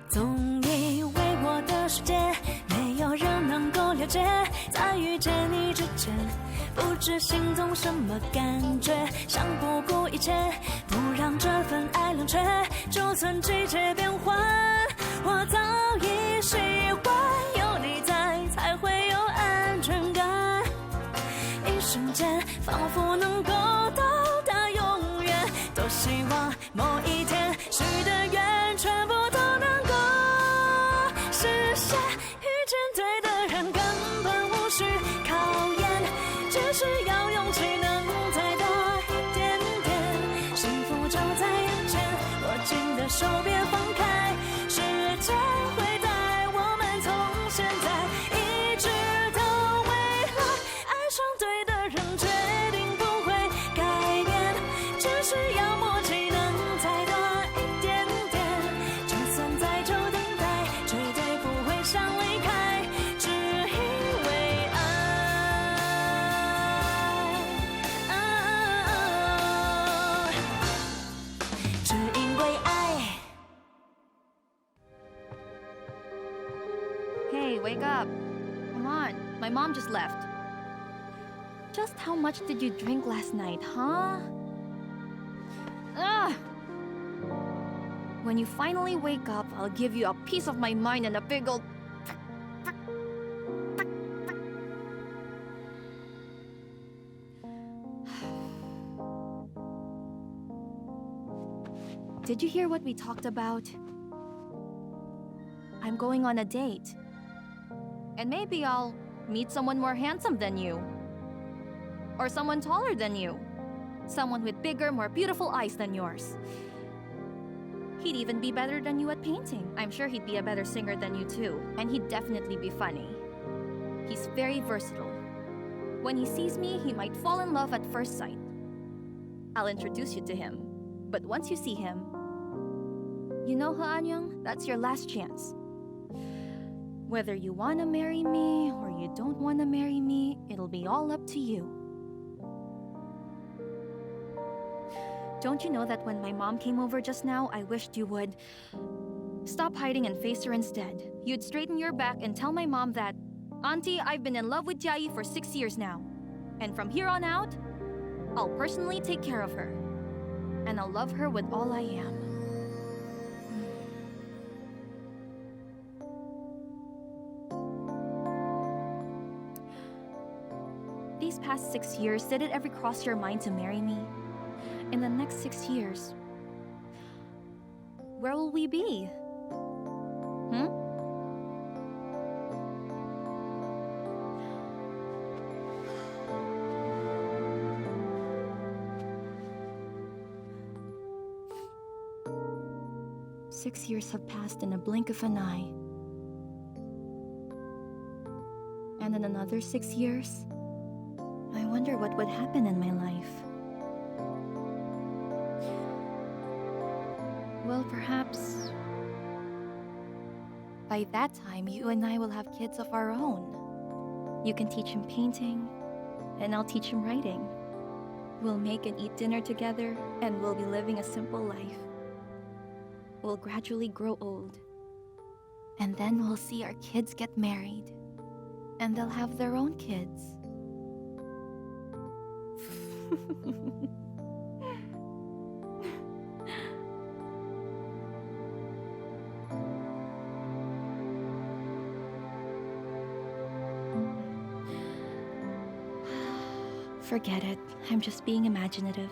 总以为我的世界没有人能够了解，在遇见你之前，不知心中什么感觉，想不顾一切，不让这份爱冷却。就算季节变换，我早已习惯，有你在才会有安全感。一瞬间，仿佛能够到达永远。多希望某一天，许的愿全部都能够实现。遇见对的人，根本无需考验，只需要勇气能再多一点点。幸福就在眼前，握紧的手别放开，时间会带我们从现在一直到未来。爱上对的人，决定不会改变，只需要默契能再多一点点。就算再久等待，绝对不会想离开，只因为爱。只因为爱。 Hey, wake up. Come on, my mom just left. Just how much did you drink last night, huh? Ugh! When you finally wake up, I'll give you a piece of my mind and a big old... Did you hear what we talked about? I'm going on a date. And maybe I'll meet someone more handsome than you. Or someone taller than you. Someone with bigger, more beautiful eyes than yours. He'd even be better than you at painting. I'm sure he'd be a better singer than you too. And he'd definitely be funny. He's very versatile. When he sees me, he might fall in love at first sight. I'll introduce you to him. But once you see him, you know, Ha-Anyang, that's your last chance. Whether you want to marry me or you don't want to marry me, it'll be all up to you. Don't you know that when my mom came over just now, I wished you would stop hiding and face her instead. You'd straighten your back and tell my mom that, Auntie, I've been in love with Jai for 6 years now. And from here on out, I'll personally take care of her. And I'll love her with all I am. These past 6 years, did it ever cross your mind to marry me? In the next 6 years, where will we be? Hmm? Six years have passed in a blink of an eye. And in another 6 years, I wonder what would happen in my life. Well, perhaps by that time, you and I will have kids of our own. You can teach him painting, and I'll teach him writing. We'll make and eat dinner together, and we'll be living a simple life. We'll gradually grow old, and then we'll see our kids get married, and they'll have their own kids. Forget it. I'm just being imaginative.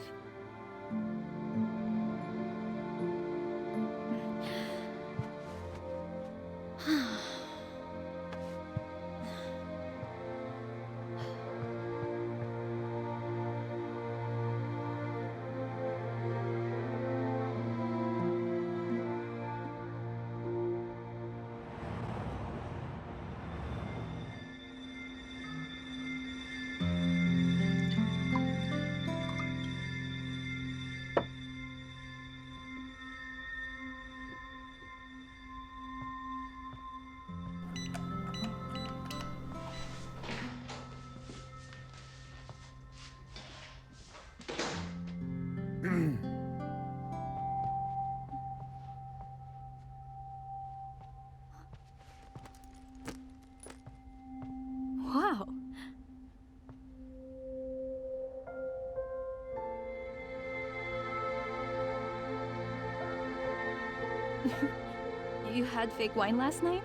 You had fake wine last night?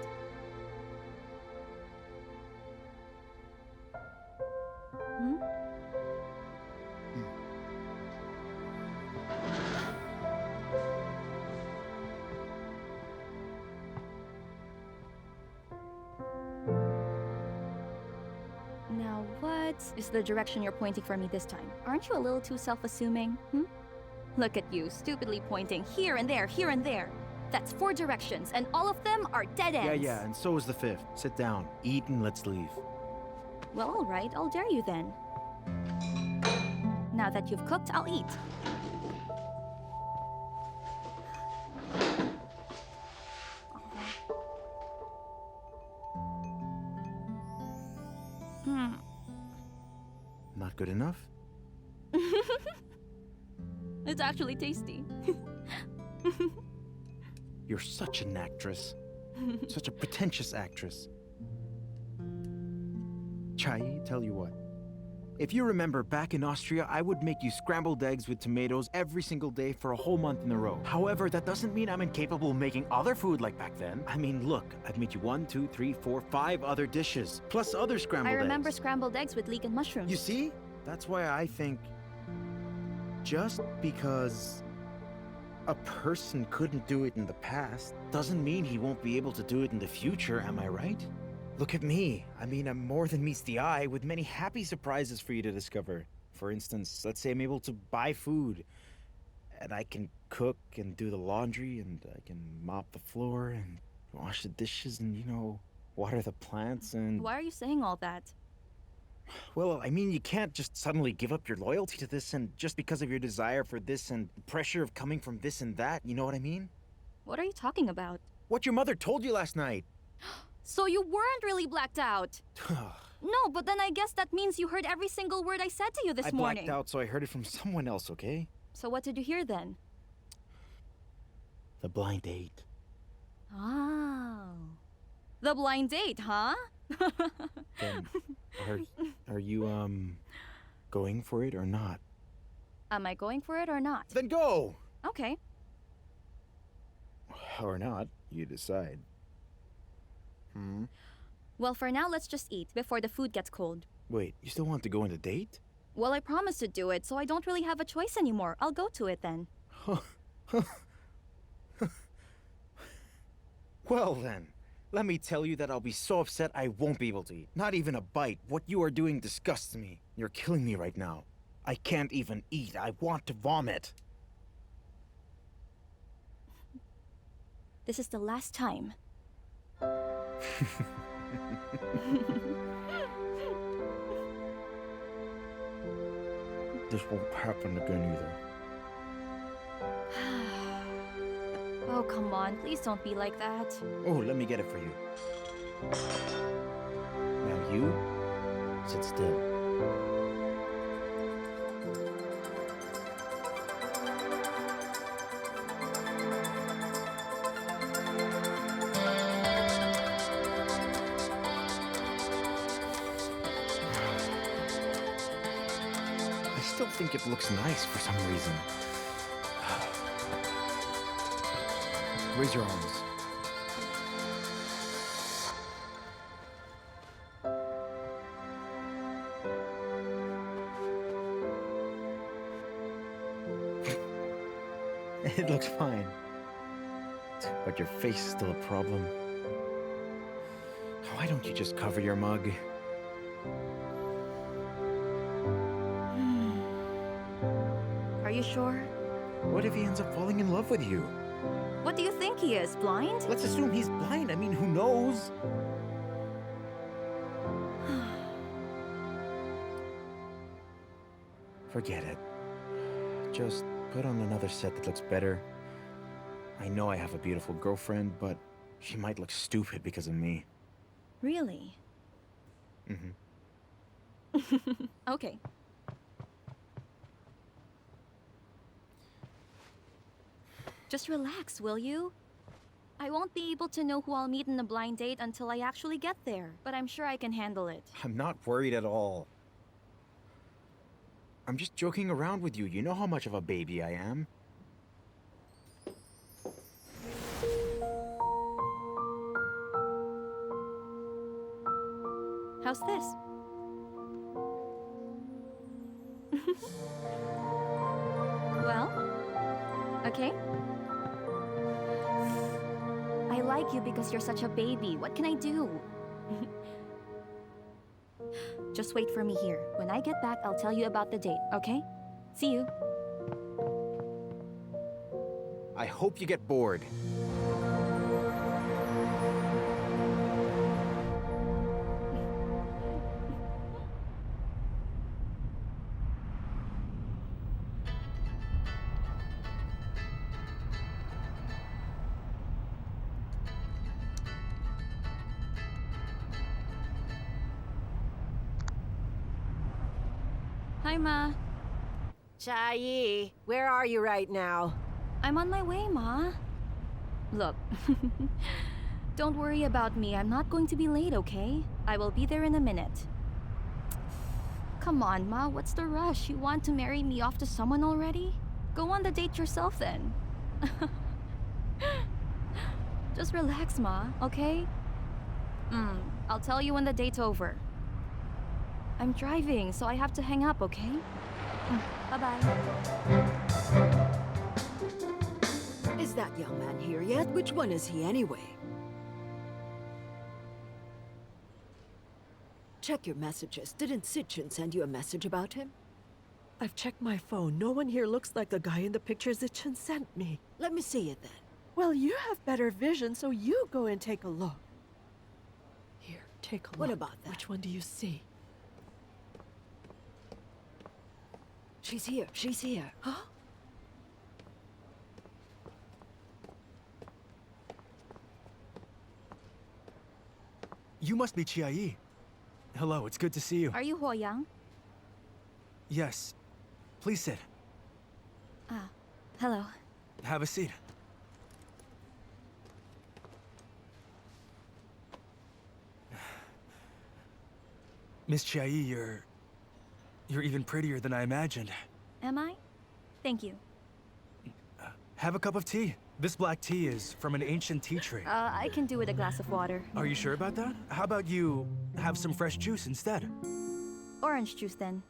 Hmm? Now, what is the direction you're pointing for me this time? Aren't you a little too self-assuming? Look at you, stupidly pointing here and there, here and there. That's 4 directions, and all of them are dead ends. Yeah, and so is the 5th. Sit down, eat, and let's leave. Well, all right, I'll dare you then. Now that you've cooked, I'll eat. Not good enough? It's actually tasty. You're such an actress. Such a pretentious actress. Chai, tell you what. If you remember, back in Austria, I would make you scrambled eggs with tomatoes every single day for a whole month in a row. However, that doesn't mean I'm incapable of making other food like back then. I mean, look, I've made you 1, 2, 3, 4, 5 other dishes, plus other scrambled eggs. I remember scrambled eggs with leek and mushrooms. You see? That's why I think just because a person couldn't do it in the past doesn't mean he won't be able to do it in the future, am I right? Look at me. I mean, I'm more than meets the eye, with many happy surprises for you to discover. For instance, let's say I'm able to buy food, and I can cook and do the laundry, and I can mop the floor and wash the dishes and, water the plants and... Why are you saying all that? Well, I mean, you can't just suddenly give up your loyalty to this and just because of your desire for this and pressure of coming from this and that, you know what I mean? What are you talking about? What your mother told you last night. So you weren't really blacked out? No, but then I guess that means you heard every single word I said to you this morning. I blacked out, so I heard it from someone else, okay? So what did you hear then? The blind date. Oh. The blind date, huh? Then, are you, going for it or not? Am I going for it or not? Then go! Okay. Or not, you decide. Well, for now, let's just eat before the food gets cold. Wait, you still want to go on a date? Well, I promised to do it, so I don't really have a choice anymore. I'll go to it then. Well then, let me tell you that I'll be so upset I won't be able to eat. Not even a bite. What you are doing disgusts me. You're killing me right now. I can't even eat. I want to vomit. This is the last time. This won't happen again either. Oh, come on. Please don't be like that. Oh, let me get it for you. Now you, sit still. I still think it looks nice for some reason. Raise your arms. It looks fine. But your face is still a problem. Why don't you just cover your mug? Are you sure? What if he ends up falling in love with you? What do you think he is, blind? Let's assume he's blind. I mean, who knows? Forget it. Just put on another set that looks better. I know I have a beautiful girlfriend, but she might look stupid because of me. Really? Okay. Just relax, will you? I won't be able to know who I'll meet in a blind date until I actually get there, but I'm sure I can handle it. I'm not worried at all. I'm just joking around with you. You know how much of a baby I am. How's this? Well, okay. I like you because you're such a baby. What can I do? Just wait for me here. When I get back, I'll tell you about the date, okay? See you. I hope you get bored. Hi, Ma. Chai, where are you right now? I'm on my way, Ma. Look, don't worry about me. I'm not going to be late, okay? I will be there in a minute. Come on, Ma. What's the rush? You want to marry me off to someone already? Go on the date yourself, then. Just relax, Ma, okay? I'll tell you when the date's over. I'm driving, so I have to hang up, okay? Bye-bye. Is that young man here yet? Which one is he anyway? Check your messages. Didn't Sitchin send you a message about him? I've checked my phone. No one here looks like the guy in the pictures Zichin sent me. Let me see it then. Well, you have better vision, so you go and take a look. Here, take a look. What about that? Which one do you see? She's here. She's here. Huh? You must be Chiayi. Hello, it's good to see you. Are you Hoyang? Yes. Please sit. Ah, hello. Have a seat. Miss Chiayi, you're even prettier than I imagined. Am I? Thank you. Have a cup of tea. This black tea is from an ancient tea tree. I can do with a glass of water. Are you sure about that? How about you have some fresh juice instead? Orange juice, then.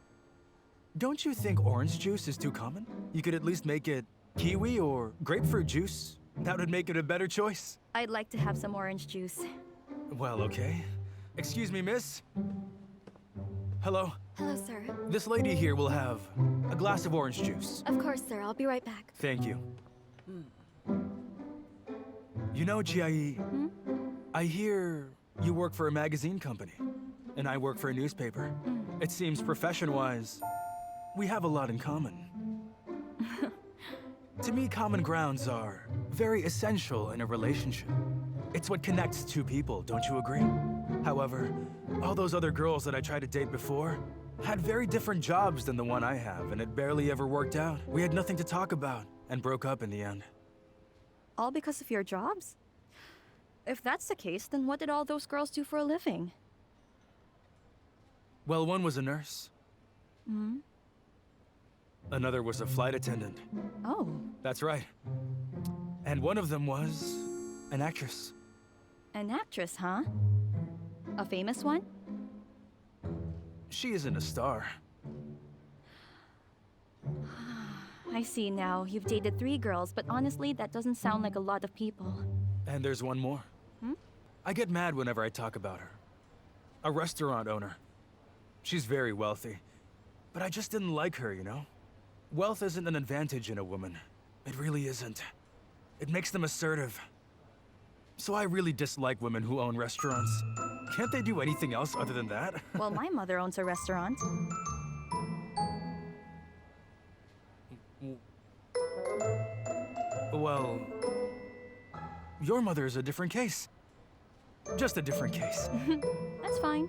Don't you think orange juice is too common? You could at least make it kiwi or grapefruit juice. That would make it a better choice. I'd like to have some orange juice. Well, okay. Excuse me, miss. Hello. Hello, sir. This lady here will have a glass of orange juice. Of course, sir. I'll be right back. Thank you. You know, Chiayi, I hear you work for a magazine company, and I work for a newspaper. It seems profession-wise, we have a lot in common. To me, common grounds are very essential in a relationship. It's what connects two people, don't you agree? However, all those other girls that I tried to date before had very different jobs than the one I have, and it barely ever worked out. We had nothing to talk about, and broke up in the end. All because of your jobs? If that's the case, then what did all those girls do for a living? Well, one was a nurse. Another was a flight attendant. Oh. That's right. And one of them was an actress. An actress, huh? A famous one? She isn't a star. I see now. You've dated 3 girls, but honestly, that doesn't sound like a lot of people. And there's one more. I get mad whenever I talk about her. A restaurant owner. She's very wealthy. But I just didn't like her, you know? Wealth isn't an advantage in a woman. It really isn't. It makes them assertive. So I really dislike women who own restaurants. Can't they do anything else other than that? Well, my mother owns a restaurant. Well, your mother is a different case. Just a different case. That's fine.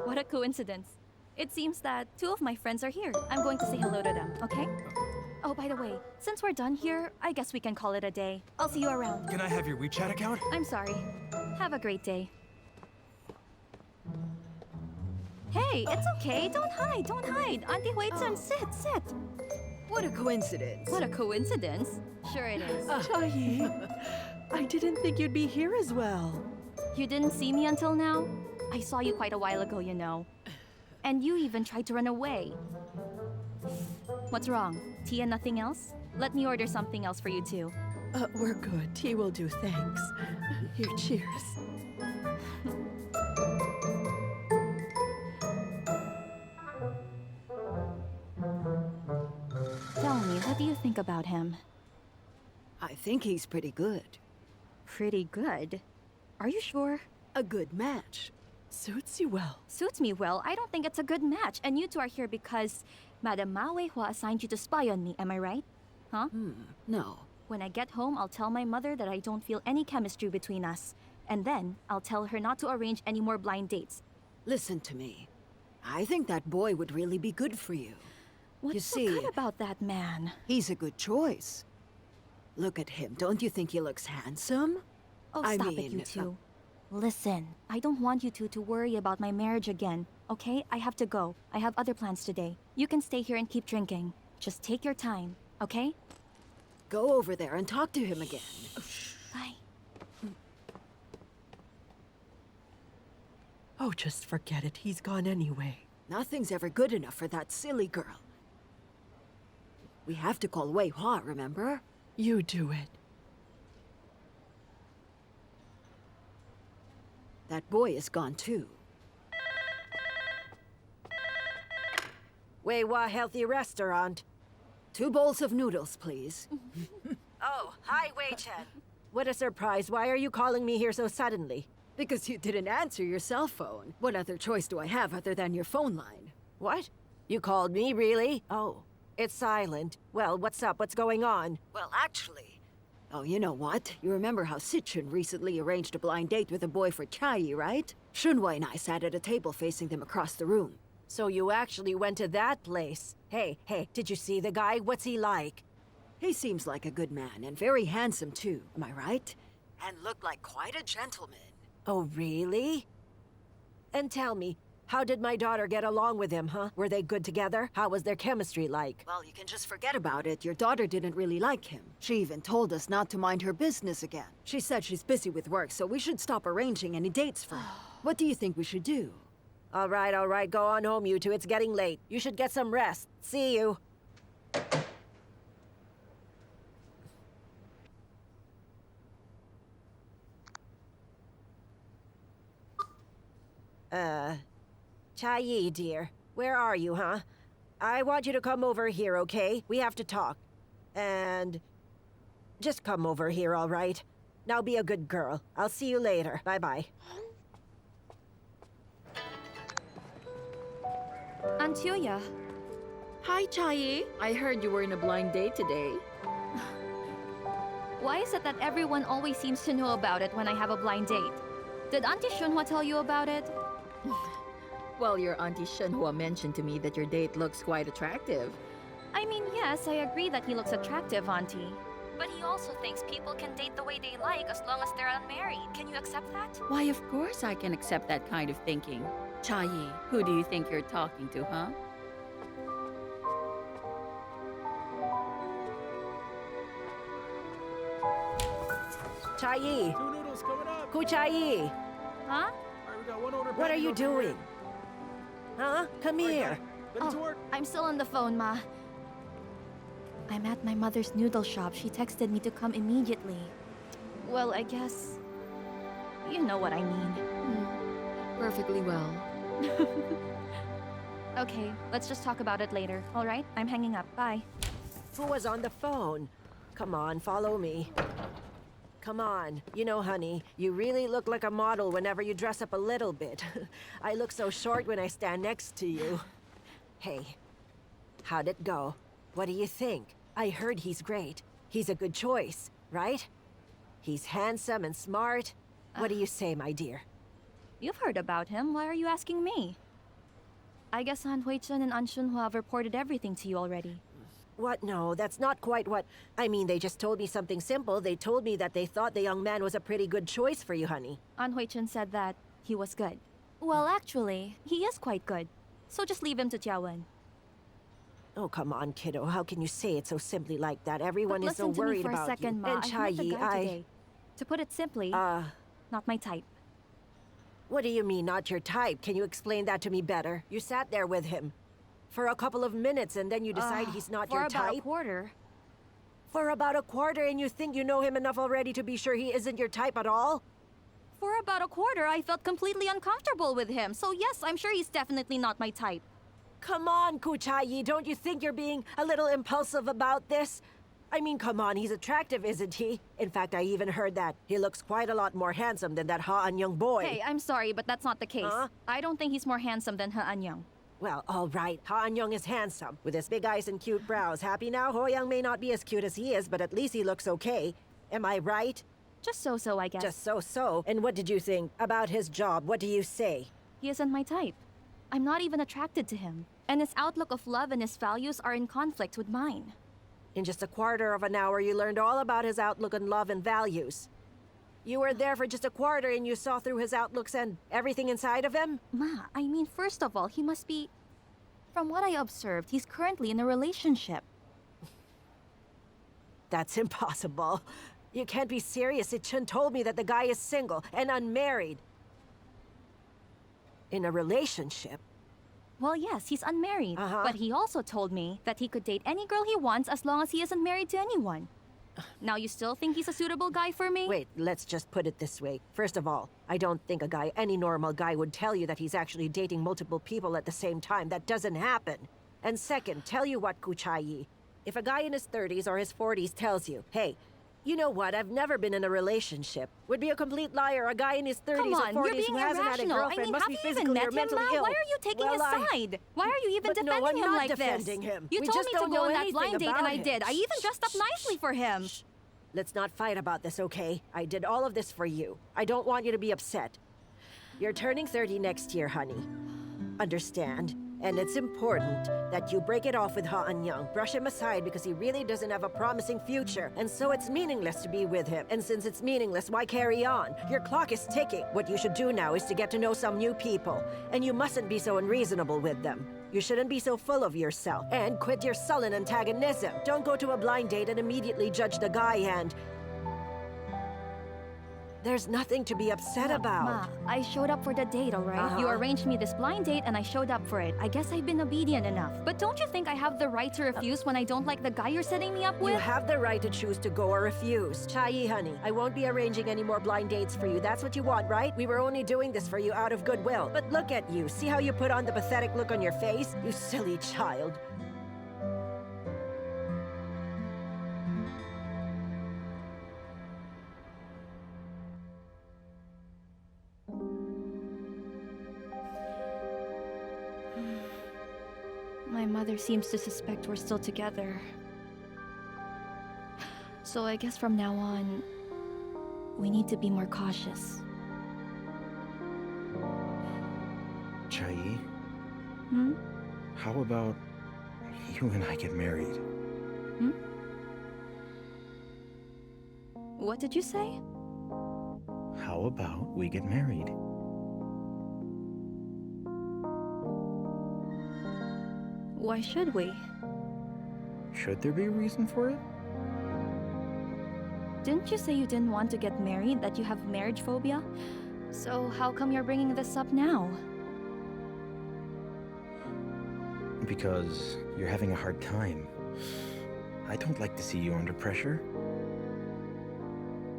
What a coincidence. It seems that 2 of my friends are here. I'm going to say hello to them, okay? Oh, by the way, since we're done here, I guess we can call it a day. I'll see you around. Can I have your WeChat account? I'm sorry. Have a great day. Hey, it's okay. Don't hide. Don't hide. Auntie Hui-chan, sit. What a coincidence. What a coincidence. Sure it is. Chayi, I didn't think you'd be here as well. You didn't see me until now? I saw you quite a while ago, you know. And you even tried to run away. What's wrong? Tea and nothing else? Let me order something else for you too. We're good. Tea will do, thanks. Here, cheers. Tell me, what do you think about him? I think he's pretty good. Pretty good. Are you sure? A good match. Suits you well. Suits me well. I don't think it's a good match. And you two are here because Madame Ma Wei-hua assigned you to spy on me. Am I right? Huh? No. When I get home, I'll tell my mother that I don't feel any chemistry between us. And then I'll tell her not to arrange any more blind dates. Listen to me. I think that boy would really be good for you. What's see- so good about that man? He's a good choice. Look at him. Don't you think he looks handsome? Oh, I stop it, mean, you two. Listen, I don't want you two to worry about my marriage again, okay? I have to go. I have other plans today. You can stay here and keep drinking. Just take your time, okay? Go over there and talk to him again. Bye. Oh, just forget it. He's gone anyway. Nothing's ever good enough for that silly girl. We have to call Wei Hua, remember? You do it. That boy is gone too. Wei Hua Healthy Restaurant. 2 bowls of noodles, please. Oh, hi, Wei Chen. What a surprise. Why are you calling me here so suddenly? Because you didn't answer your cell phone. What other choice do I have other than your phone line? What? You called me, really? Oh, it's silent. Well, what's up? What's going on? Well, actually... Oh, you know what? You remember how Sichun recently arranged a blind date with a boy for Chayi, right? Shunwei and I sat at a table facing them across the room. So you actually went to that place? Hey, did you see the guy? What's he like? He seems like a good man, and very handsome too, am I right? And looked like quite a gentleman. Oh, really? And tell me, how did my daughter get along with him, huh? Were they good together? How was their chemistry like? Well, you can just forget about it. Your daughter didn't really like him. She even told us not to mind her business again. She said she's busy with work, so we should stop arranging any dates for her. What do you think we should do? All right, go on home, you two. It's getting late. You should get some rest. See you. Chayi, dear. Where are you, huh? I want you to come over here, okay? We have to talk. And... just come over here, all right? Now be a good girl. I'll see you later. Bye-bye. Antuya, Hi, Chayi. I heard you were in a blind date today. why is it that everyone always seems to know about it when I have a blind date? Did Auntie Shunhua tell you about it? Well, your Auntie Shenhua mentioned to me that your date looks quite attractive. I mean, yes, I agree that he looks attractive, Auntie. But he also thinks people can date the way they like as long as they're unmarried. Can you accept that? Why, of course I can accept that kind of thinking. Chayi, who do you think you're talking to, huh? Chayi! 2 noodles coming up. Kuchayi! Huh? All right, we got 1 order. What are pending you over here. doing? Huh? Come here. Ready to work? I'm still on the phone, Ma. I'm at my mother's noodle shop. She texted me to come immediately. Well, I guess... you know what I mean. Perfectly well. Okay, let's just talk about it later, all right? I'm hanging up. Bye. Who was on the phone? Come on, follow me. Come on. You know, honey, you really look like a model whenever you dress up a little bit. I look so short when I stand next to you. Hey, how'd it go? What do you think? I heard he's great. He's a good choice, right? He's handsome and smart. What do you say, my dear? You've heard about him. Why are you asking me? I guess Han Hui-chun and An Shunhua have reported everything to you already. What? No, that's not quite what... I mean, they just told me something simple. They told me that they thought the young man was a pretty good choice for you, honey. An Hui-chun said that he was good. Well, actually, he is quite good. So just leave him to Jiawen. Oh, come on, kiddo. How can you say it so simply like that? Everyone But is so listen to me worried for a about second, you. Ma. And I met the Chai, guy today. To put it simply, not my type. What do you mean, not your type? Can you explain that to me better? You sat there with him for a couple of minutes and then you decide he's not your For about a type? quarter. For about a quarter, and you think you know him enough already to be sure he isn't your type at all? For about a quarter, I felt completely uncomfortable with him. So yes, I'm sure he's definitely not my type. Come on, Kuchai, don't you think you're being a little impulsive about this? I mean, come on, he's attractive, isn't he? In fact, I even heard that he looks quite a lot more handsome than that Ha-an young boy. Hey, I'm sorry, but that's not the case. Huh? I don't think he's more handsome than Ha-an Young. Well, all right, Ha-an young is handsome, with his big eyes and cute brows. Happy now? Ho-young may not be as cute as he is, but at least he looks okay. Am I right? Just so-so, I guess. Just so-so. And what did you think about his job? What do you say? He isn't my type. I'm not even attracted to him. And his outlook of love and his values are in conflict with mine. In just a quarter of an hour, you learned all about his outlook on love and values. You were there for just a quarter and you saw through his outlooks and everything inside of him? Ma, I mean, first of all, he must be... From what I observed, he's currently in a relationship. That's impossible. You can't be serious. It-chan told me that the guy is single and unmarried. In a relationship? Well, yes, he's unmarried. But he also told me that he could date any girl he wants as long as he isn't married to anyone. Now you still think he's a suitable guy for me? Wait, let's just put it this way. First of all, I don't think any normal guy would tell you that he's actually dating multiple people at the same time. That doesn't happen. And second, tell you what, Kuchai, if a guy in his 30s or his 40s tells you, hey, you know what, I've never been in a relationship, would be a complete liar. A guy in his 30s Come on, or you're 40s being who hasn't had a irrational. girlfriend I mean, must have be you even physically met or him, mentally Ma? ill. Why are you taking Well, his side? Why are you even But no, defending I'm him not like defending this? him. You We told just me to don't go know on that anything blind date, and about I him. did. I even dressed up Shh, nicely for him. Let's not fight about this, okay? I did all of this for you. I don't want you to be upset. You're turning 30 next year, honey. Understand? And it's important that you break it off with Ha-an Young. Brush him aside because he really doesn't have a promising future. And so it's meaningless to be with him. And since it's meaningless, why carry on? Your clock is ticking. What you should do now is to get to know some new people. And you mustn't be so unreasonable with them. You shouldn't be so full of yourself. And quit your sullen antagonism. Don't go to a blind date and immediately judge the guy and... There's nothing to be upset about. Ma, I showed up for the date, all right? You arranged me this blind date and I showed up for it. I guess I've been obedient enough. But don't you think I have the right to refuse when I don't like the guy you're setting me up with? You have the right to choose to go or refuse. Chai, honey, I won't be arranging any more blind dates for you. That's what you want, right? We were only doing this for you out of goodwill. But look at you. See how you put on the pathetic look on your face? You silly child. My mother seems to suspect we're still together. So I guess from now on, we need to be more cautious. Chai, Hmm? how about you and I get married? Hmm? What did you say? How about we get married? Why should we? Should there be a reason for it? Didn't you say you didn't want to get married, that you have marriage phobia? So how come you're bringing this up now? Because you're having a hard time. I don't like to see you under pressure.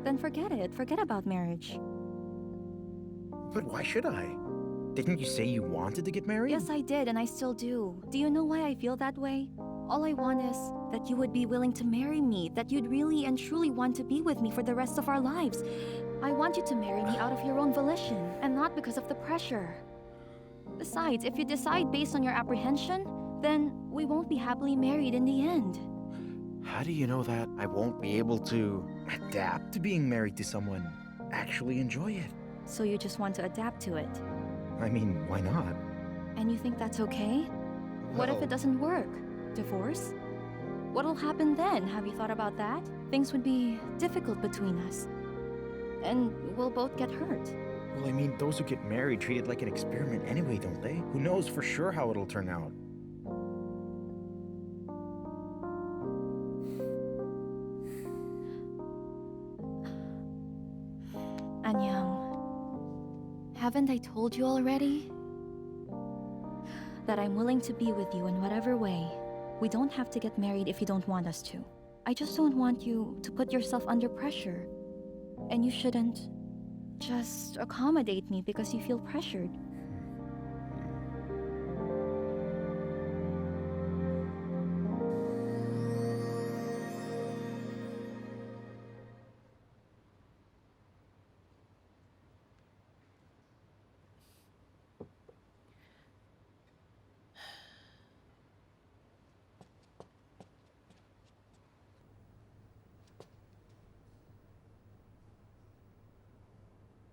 Then forget it. Forget about marriage. But why should I? Didn't you say you wanted to get married? Yes, I did, and I still do. Do you know why I feel that way? All I want is that you would be willing to marry me, that you'd really and truly want to be with me for the rest of our lives. I want you to marry me out of your own volition, and not because of the pressure. Besides, if you decide based on your apprehension, then we won't be happily married in the end. How do you know that I won't be able to adapt to being married to someone, actually enjoy it? So you just want to adapt to it. I mean, why not? And you think that's okay? What if Well, it doesn't work? Divorce? What'll happen then? Have you thought about that? Things would be difficult between us. And we'll both get hurt. Well, I mean, those who get married treat it like an experiment anyway, don't they? Who knows for sure how it'll turn out? Anyang, haven't I told you already? That I'm willing to be with you in whatever way. We don't have to get married if you don't want us to. I just don't want you to put yourself under pressure. And you shouldn't just accommodate me because you feel pressured.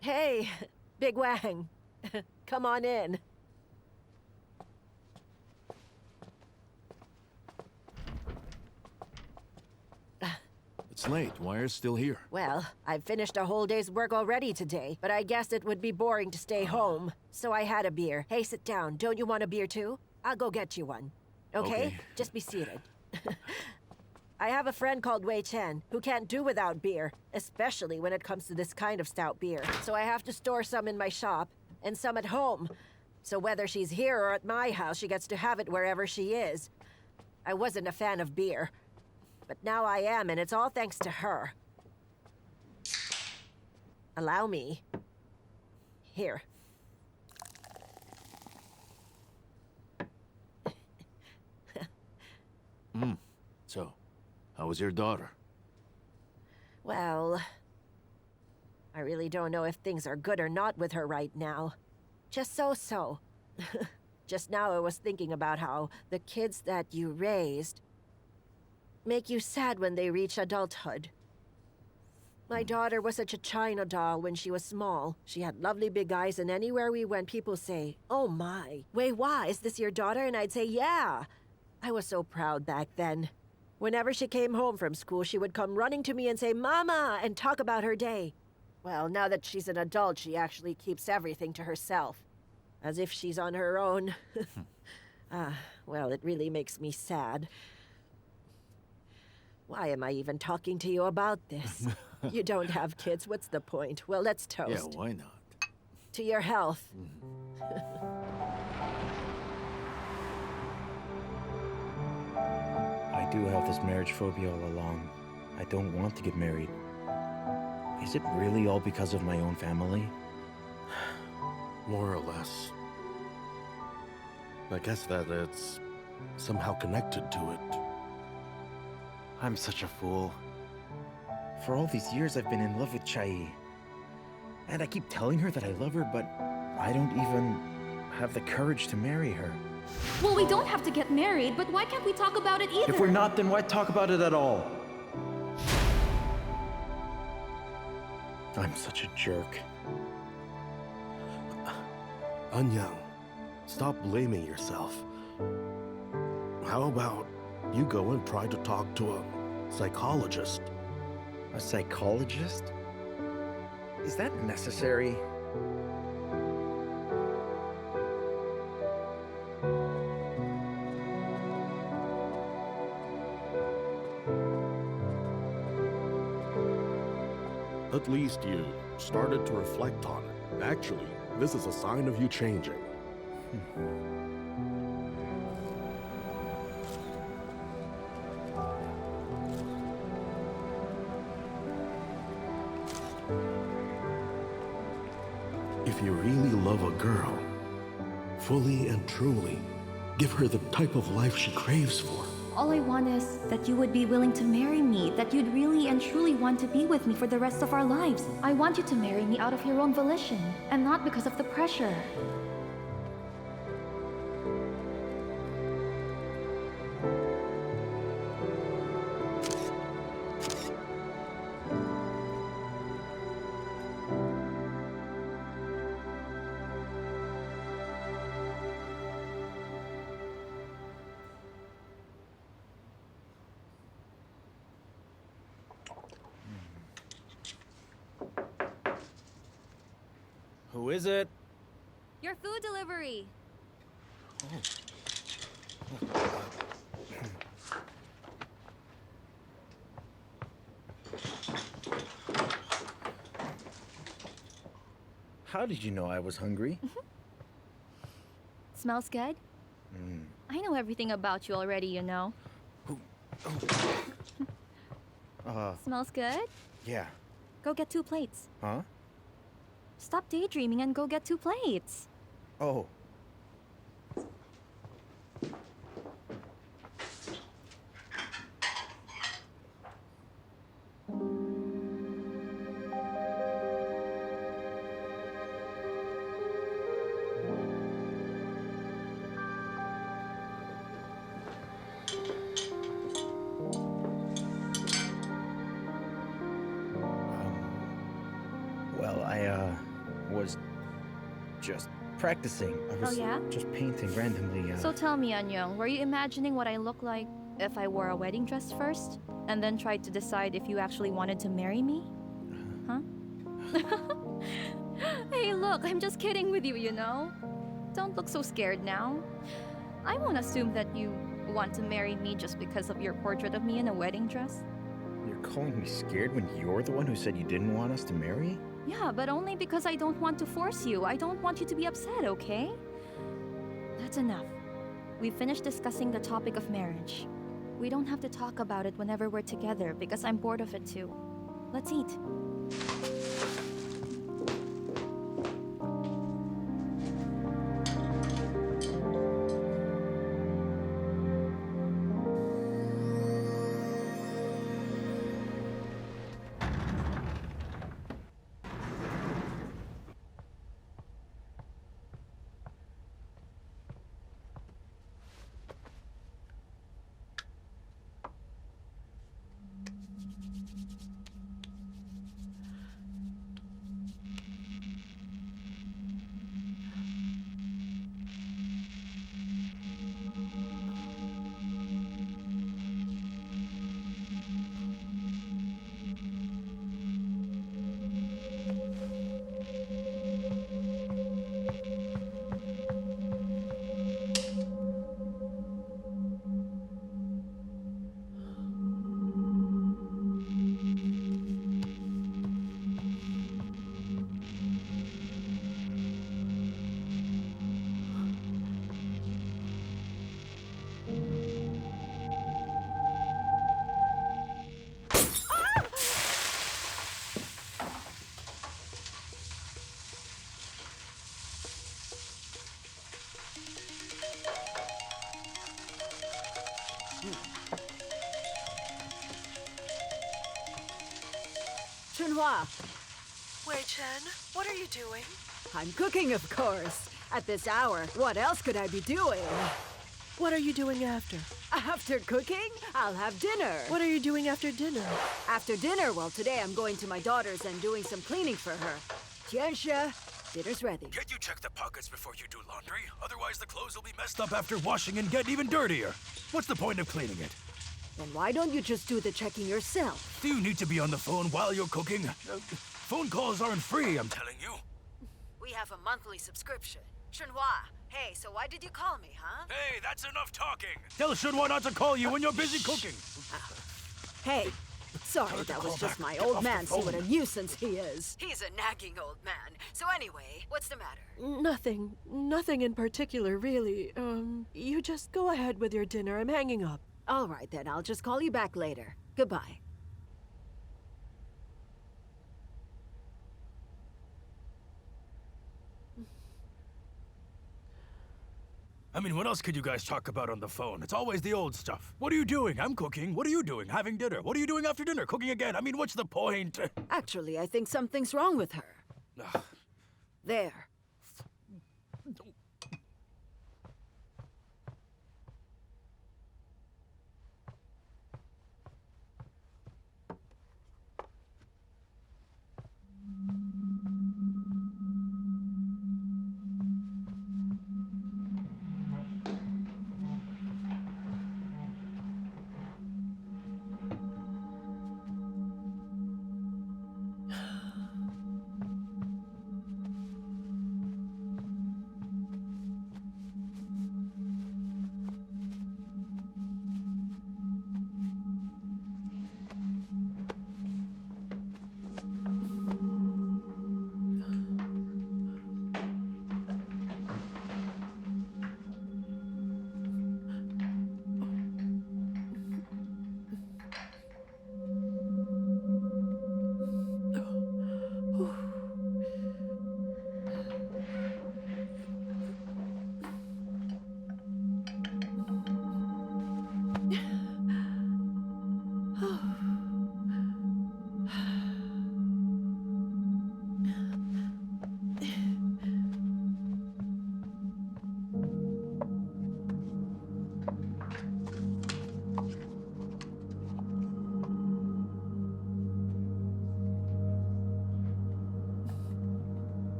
Hey, Big Wang. Come on in. It's late. Why are you still here? Well, I've finished a whole day's work already today, but I guessed it would be boring to stay home. So I had a beer. Hey, sit down. Don't you want a beer too? I'll go get you one. Okay? Okay. Just be seated. I have a friend called Wei Chen who can't do without beer, especially when it comes to this kind of stout beer. So I have to store some in my shop and some at home. So whether she's here or at my house, she gets to have it wherever she is. I wasn't a fan of beer, but now I am, and it's all thanks to her. Allow me. Here. So, how was your daughter? Well, I really don't know if things are good or not with her right now. Just so-so. Just now I was thinking about how the kids that you raised make you sad when they reach adulthood. My daughter was such a China doll when she was small. She had lovely big eyes, and anywhere we went, people say, "Oh my, Wei Hua, is this your daughter?" And I'd say, "Yeah." I was so proud back then. Whenever she came home from school, she would come running to me and say, "Mama," and talk about her day. Well, now that she's an adult, she actually keeps everything to herself. As if she's on her own. Well, it really makes me sad. Why am I even talking to you about this? You don't have kids, what's the point? Well, let's toast. Yeah, why not? To your health. I do have this marriage phobia all along. I don't want to get married. Is it really all because of my own family? More or less. I guess that it's somehow connected to it. I'm such a fool. For all these years, I've been in love with Chai. And I keep telling her that I love her, but I don't even have the courage to marry her. Well, we don't have to get married, but why can't we talk about it either? If we're not, then why talk about it at all? I'm such a jerk. Anyang, stop blaming yourself. How about you go and try to talk to a psychologist? A psychologist? Is that necessary? At least you started to reflect on it. Actually, this is a sign of you changing. If you really love a girl, fully and truly, give her the type of life she craves for. All I want is that you would be willing to marry me, that you'd really and truly want to be with me for the rest of our lives. I want you to marry me out of your own volition, and not because of the pressure. Who is it? Your food delivery. How did you know I was hungry? Smells good? I know everything about you already, you know. Smells good? Yeah. Go get 2 plates. Huh? Stop daydreaming and go get 2 plates. Oh. Well, I was just practicing. I was yeah? just painting randomly. So tell me, Anyong, were you imagining what I look like if I wore a wedding dress first? And then tried to decide if you actually wanted to marry me? Huh? Hey, look, I'm just kidding with you, you know? Don't look so scared now. I won't assume that you want to marry me just because of your portrait of me in a wedding dress. You're calling me scared when you're the one who said you didn't want us to marry? Yeah, but only because I don't want to force you. I don't want you to be upset, okay? That's enough. We've finished discussing the topic of marriage. We don't have to talk about it whenever we're together because I'm bored of it too. Let's eat. Chunhua, Wei Chen, what are you doing? I'm cooking, of course. At this hour, what else could I be doing? What are you doing after? After cooking, I'll have dinner. What are you doing after dinner? After dinner, well, today I'm going to my daughter's and doing some cleaning for her. Tianxia, dinner's ready. Can't you check the pockets before you do laundry? Otherwise the clothes will be messed up after washing and get even dirtier. What's the point of cleaning it? Then why don't you just do the checking yourself? Do you need to be on the phone while you're cooking? Phone calls aren't free, I'm telling you. We have a monthly subscription. Chunhua, hey, so why did you call me, huh? Hey, that's enough talking. Tell Shunwa not to call you when you're busy cooking. Hey, sorry, Tell her to that call was just back. my Get old off the man. See what a phone. nuisance he is. He's a nagging old man. So anyway, what's the matter? Nothing. Nothing in particular, really. You just go ahead with your dinner. I'm hanging up. All right, then. I'll just call you back later. Goodbye. I mean, what else could you guys talk about on the phone? It's always the old stuff. What are you doing? I'm cooking. What are you doing? Having dinner. What are you doing after dinner? Cooking again. I mean, what's the point? Actually, I think something's wrong with her. There.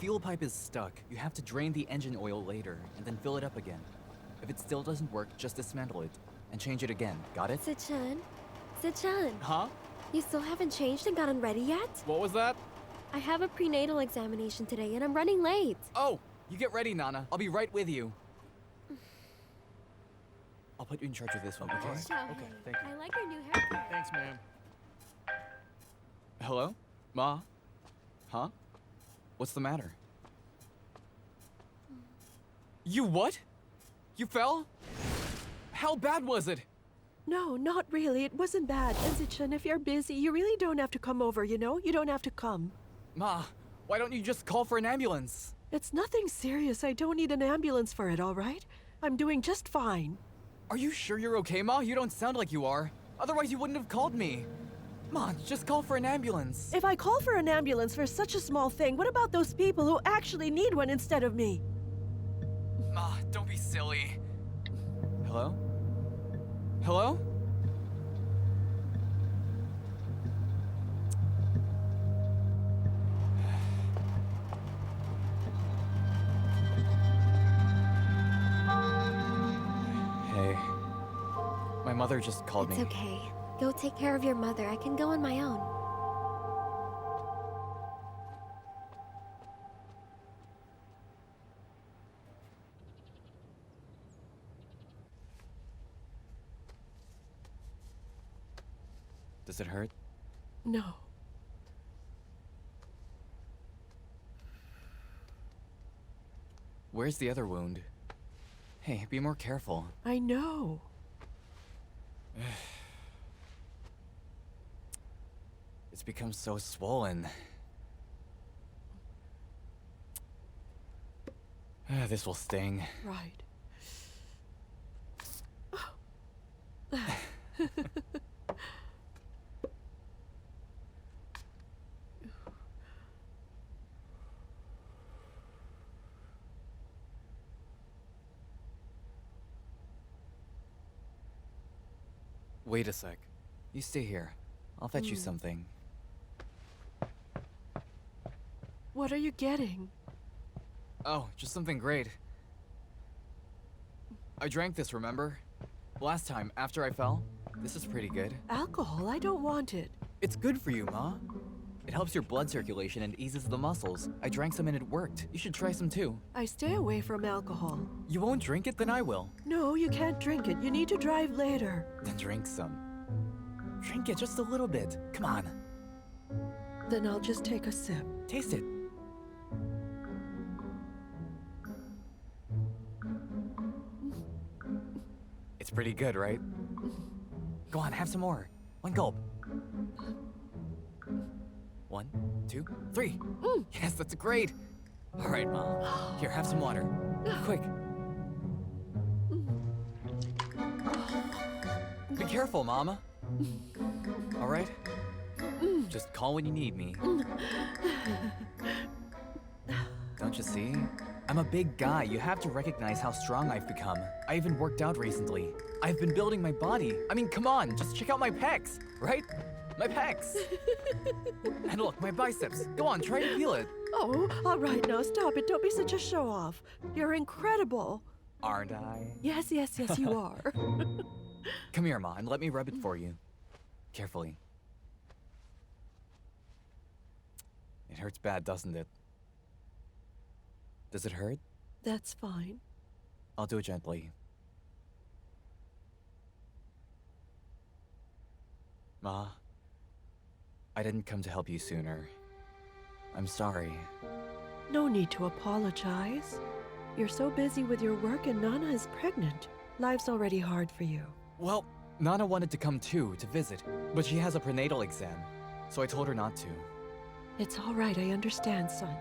fuel pipe is stuck, you have to drain the engine oil later and then fill it up again. If it still doesn't work, just dismantle it and change it again. Got it? Sichan? Sichan, Huh? you still haven't changed and gotten ready yet? What was that? I have a prenatal examination today and I'm running late. Oh, you get ready, Nana. I'll be right with you. I'll put you in charge of this one, okay? Xiaohei, Okay, thank you. I like your new haircut. Thanks, ma'am. Hello? Ma? Huh? What's the matter? You what? You fell? How bad was it? No, not really. It wasn't bad. And Sichan, if you're busy, you really don't have to come over, you know? You don't have to come. Ma, why don't you just call for an ambulance? It's nothing serious. I don't need an ambulance for it, all right? I'm doing just fine. Are you sure you're okay, Ma? You don't sound like you are. Otherwise, you wouldn't have called me. Ma, just call for an ambulance. If I call for an ambulance for such a small thing, what about those people who actually need one instead of me? Ma, don't be silly. Hello? Hello? Hey. My mother just called It's me. okay. Go take care of your mother. I can go on my own. Does it hurt? No. Where's the other wound? Hey, be more careful. I know. It's become so swollen. This will sting. Right. Wait a sec. You stay here. I'll fetch you something. What are you getting? Oh, just something great. I drank this, remember? Last time, after I fell. This is pretty good. Alcohol? I don't want it. It's good for you, Ma. It helps your blood circulation and eases the muscles. I drank some and it worked. You should try some too. I stay away from alcohol. You won't drink it? Then I will. No, you can't drink it. You need to drive later. Then drink some. Drink it just a little bit. Come on. Then I'll just take a sip. Taste it. It's pretty good, right? Go on, have some more. One gulp. 1, 2, 3. Yes, that's great. All right, Mom. Here, have some water. Quick. Be careful, Mama. All right? Just call when you need me. Don't you see? I'm a big guy. You have to recognize how strong I've become. I even worked out recently. I've been building my body. I mean, come on, just check out my pecs, right? My pecs. And look, my biceps. Go on, try to feel it. Oh, all right, now stop it. Don't be such a show-off. You're incredible. Aren't I? Yes, yes, yes, you are. Come here, Ma, and let me rub it for you. Carefully. It hurts bad, doesn't it? Does it hurt? That's fine. I'll do it gently. Ma, I didn't come to help you sooner. I'm sorry. No need to apologize. You're so busy with your work and Nana is pregnant. Life's already hard for you. Well, Nana wanted to come too, to visit, but she has a prenatal exam, so I told her not to. It's all right, I understand, son.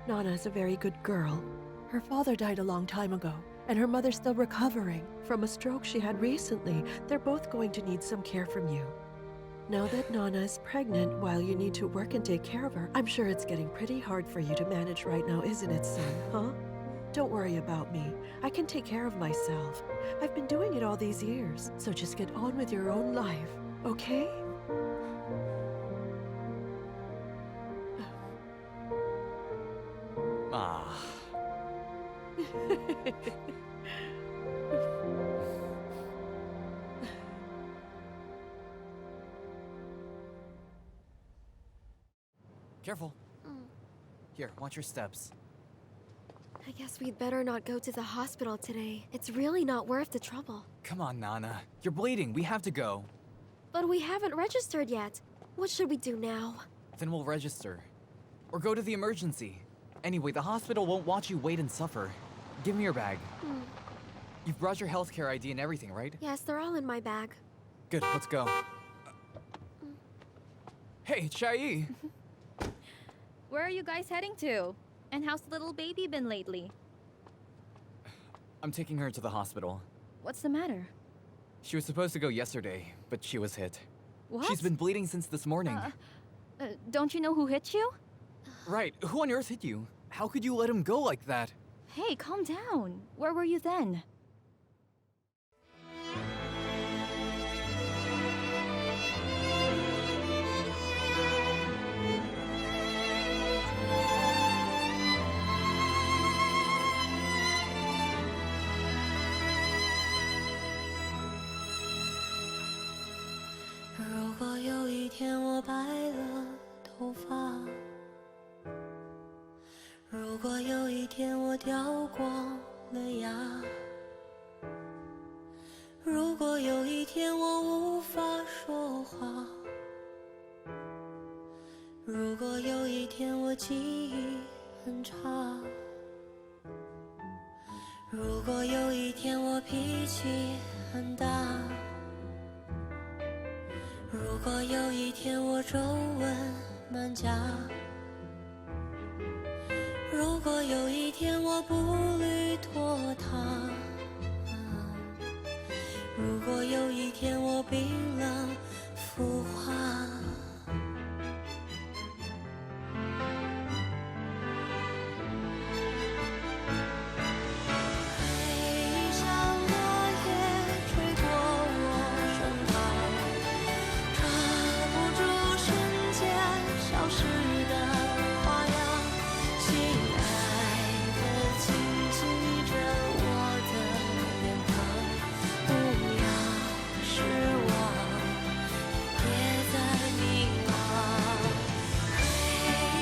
Nana is a very good girl. Her father died a long time ago, and her mother's still recovering from a stroke she had recently. They're both going to need some care from you. Now that Nana is pregnant while you need to work and take care of her, I'm sure it's getting pretty hard for you to manage right now, isn't it, son, huh? Don't worry about me. I can take care of myself. I've been doing it all these years, so just get on with your own life, okay? Ma, Careful. Here, watch your steps. I guess we'd better not go to the hospital today. It's really not worth the trouble. Come on, Nana. You're bleeding. We have to go. But we haven't registered yet. What should we do now? Then we'll register. Or go to the emergency. Anyway, the hospital won't watch you wait and suffer. Give me your bag. You've brought your healthcare ID and everything, right? Yes, they're all in my bag. Good, let's go. Hey, Chai! Where are you guys heading to? And how's the little baby been lately? I'm taking her to the hospital. What's the matter? She was supposed to go yesterday, but she was hit. What? She's been bleeding since this morning. Don't you know who hit you? Right, who on earth hit you? How could you let him go like that? Hey, calm down. Where were you then?如果有一天我白了头发，如果有一天我掉光了牙，如果有一天我无法说话，如果有一天我记忆很差，如果有一天我脾气很大，如果有一天我皱纹满甲，如果有一天我步履拖沓，如果有一天我冰冷腐化，黑像落叶吹过我身旁，抓不住瞬间消失的花样，亲爱的，轻轻着我的脸庞，不要失望，别再迷茫。黑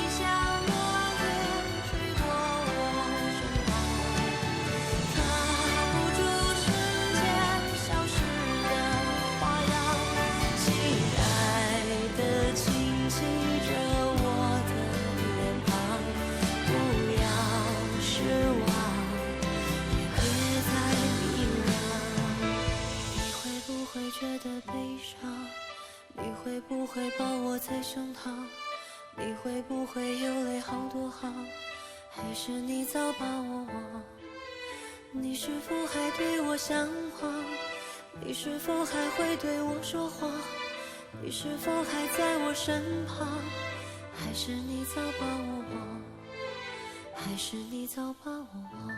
像落叶吹过我身旁，抓不住瞬间消失的花样，亲爱的，轻轻着我的脸庞，不要失望，也别再迷茫。你会不会觉得悲伤？你会不会抱我在胸膛？你会不会有泪好多行？还是你早把我忘？你是否还对我向往？你是否还会对我说谎？你是否还在我身旁？还是你早把我忘？还是你早把我忘？